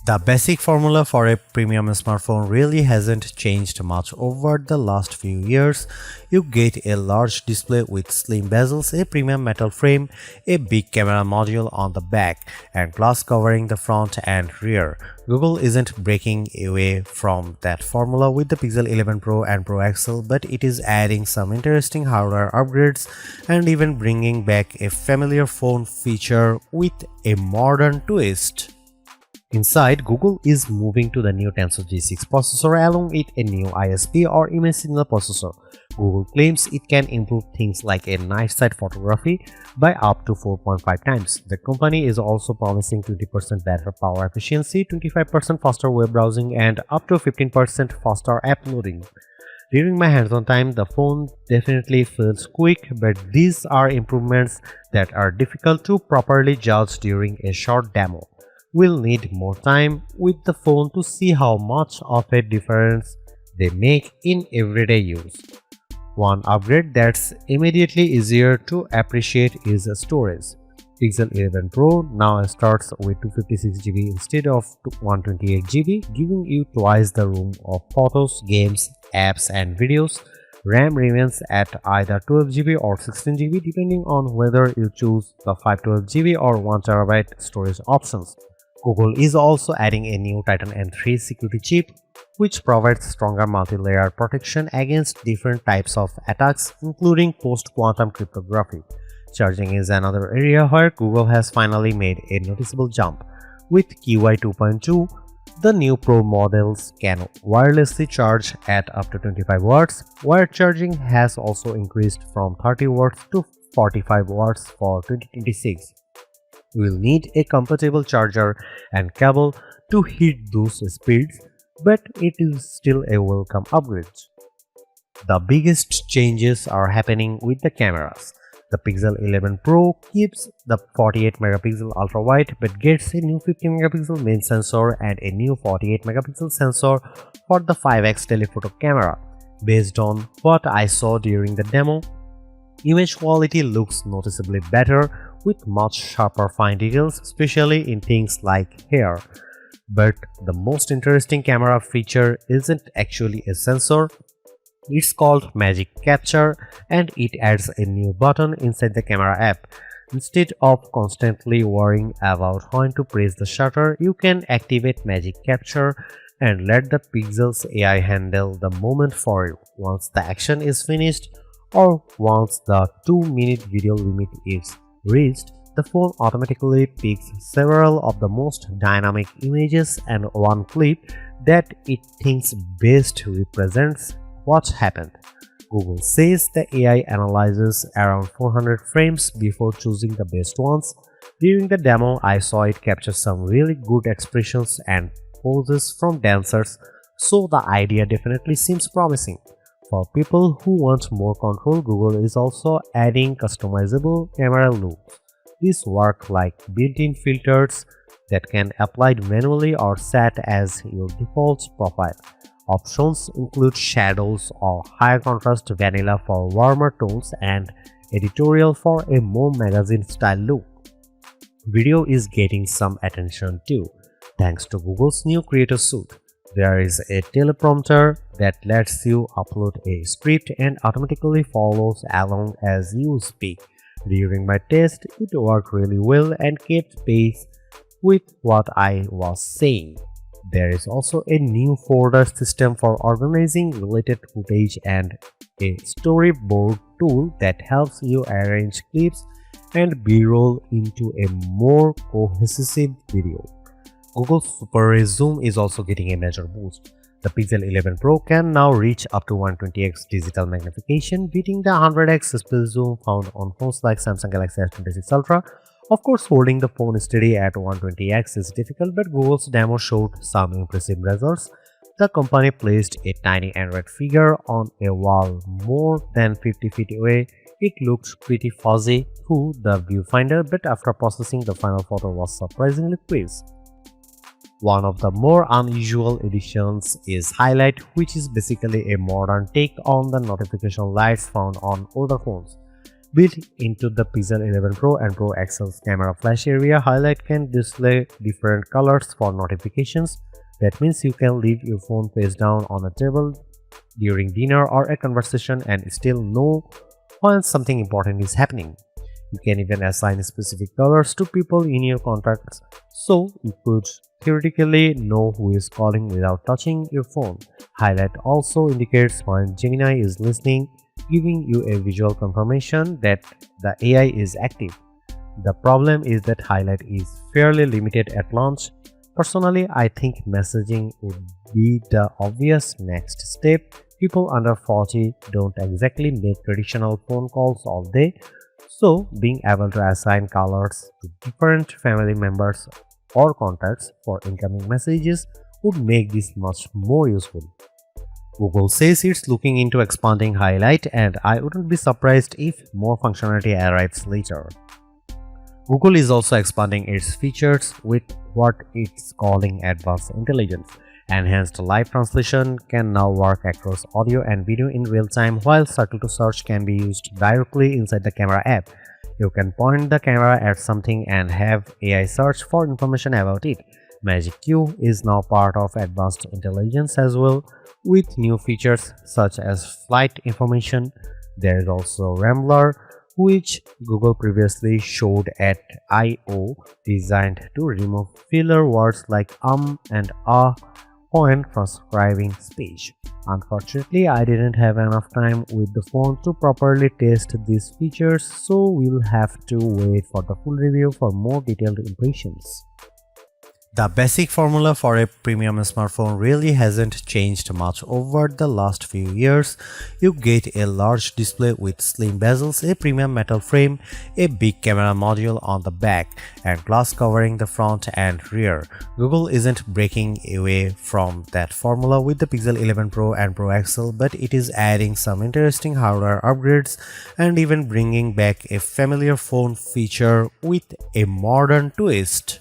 The basic formula for a premium smartphone really hasn't changed much over the last few years. You get a large display with slim bezels, a premium metal frame, a big camera module on the back, and glass covering the front and rear. Google isn't breaking away from that formula with the Pixel 11 Pro and Pro XL, but it is adding some interesting hardware upgrades and even bringing back a familiar phone feature with a modern twist. Inside, Google is moving to the new Tensor G6 processor along with a new ISP or image signal processor. Google claims it can improve things like a night side photography by up to 4.5 times. The company is also promising 20% better power efficiency, 25% faster web browsing, and up to 15% faster app loading. During my hands-on time, the phone definitely feels quick, but these are improvements that are difficult to properly judge during a short demo. We'll need more time with the phone to see how much of a difference they make in everyday use. One upgrade that's immediately easier to appreciate is storage. Pixel 11 Pro now starts with 256GB instead of 128GB, giving you twice the room of photos, games, apps, and videos. RAM remains at either 12GB or 16GB depending on whether you choose the 512GB or 1TB storage options. Google is also adding a new Titan N3 security chip, which provides stronger multi-layer protection against different types of attacks, including post-quantum cryptography. Charging is another area where Google has finally made a noticeable jump. With QI 2.2, the new Pro models can wirelessly charge at up to 25 watts, wire charging has also increased from 30 watts to 45 watts for 2026. You will need a compatible charger and cable to hit those speeds, but it is still a welcome upgrade. The biggest changes are happening with the cameras. The Pixel 11 Pro keeps the 48MP ultra-wide but gets a new 50MP main sensor and a new 48MP sensor for the 5x telephoto camera. Based on what I saw during the demo, image quality looks noticeably better with much sharper fine details, especially in things like hair. But the most interesting camera feature isn't actually a sensor. It's called Magic Capture, and it adds a new button inside the camera app. Instead of constantly worrying about when to press the shutter, you can activate Magic Capture and let the Pixel's AI handle the moment for you. Once the action is finished, or once the 2-minute video limit is reached, the phone automatically picks several of the most dynamic images and one clip that it thinks best represents what happened. Google says the AI analyzes around 400 frames before choosing the best ones. During the demo, I saw it capture some really good expressions and poses from dancers, so the idea definitely seems promising. For people who want more control, Google is also adding customizable camera looks. These work like built-in filters that can be applied manually or set as your default profile. Options include shadows or higher contrast vanilla for warmer tones and editorial for a more magazine-style look. Video is getting some attention too, thanks to Google's new Creator Suite. There is a teleprompter that lets you upload a script and automatically follows along as you speak. During my test, it worked really well and kept pace with what I was saying. There is also a new folder system for organizing related footage and a storyboard tool that helps you arrange clips and B-roll into a more cohesive video. Google's Super Ray Zoom is also getting a major boost. The Pixel 11 Pro can now reach up to 120x digital magnification, beating the 100x split zoom found on phones like Samsung Galaxy S26 Ultra. Of course, holding the phone steady at 120x is difficult, but Google's demo showed some impressive results. The company placed a tiny Android figure on a wall more than 50 feet away. It looked pretty fuzzy through the viewfinder, but after processing, the final photo was surprisingly crisp. One of the more unusual additions is HiLight, which is basically a modern take on the notification lights found on older phones. Built into the Pixel 11 Pro and Pro XL's camera flash area, HiLight can display different colors for notifications. That means you can leave your phone face down on a table during dinner or a conversation and still know when something important is happening. You can even assign specific colors to people in your contacts, so you could theoretically know who is calling without touching your phone. HiLight also indicates when Gemini is listening, giving you a visual confirmation that the AI is active. The problem is that HiLight is fairly limited at launch. Personally, I think messaging would be the obvious next step. People under 40 don't exactly make traditional phone calls all day, so being able to assign colors to different family members or contacts for incoming messages would make this much more useful. Google says it's looking into expanding HiLight, and I wouldn't be surprised if more functionality arrives later. Google is also expanding its features with what it's calling advanced intelligence. Enhanced live translation can now work across audio and video in real time, while circle to search can be used directly inside the camera app. You can point the camera at something and have AI search for information about it. Magic Q is now part of advanced intelligence as well, with new features such as flight information. There is also Rambler, which Google previously showed at I/O, designed to remove filler words like and when transcribing speech. Unfortunately, I didn't have enough time with the phone to properly test these features, so we'll have to wait for the full review for more detailed impressions. The basic formula for a premium smartphone really hasn't changed much over the last few years. You get a large display with slim bezels, a premium metal frame, a big camera module on the back, and glass covering the front and rear. Google isn't breaking away from that formula with the Pixel 11 Pro and Pro XL, but it is adding some interesting hardware upgrades and even bringing back a familiar phone feature with a modern twist.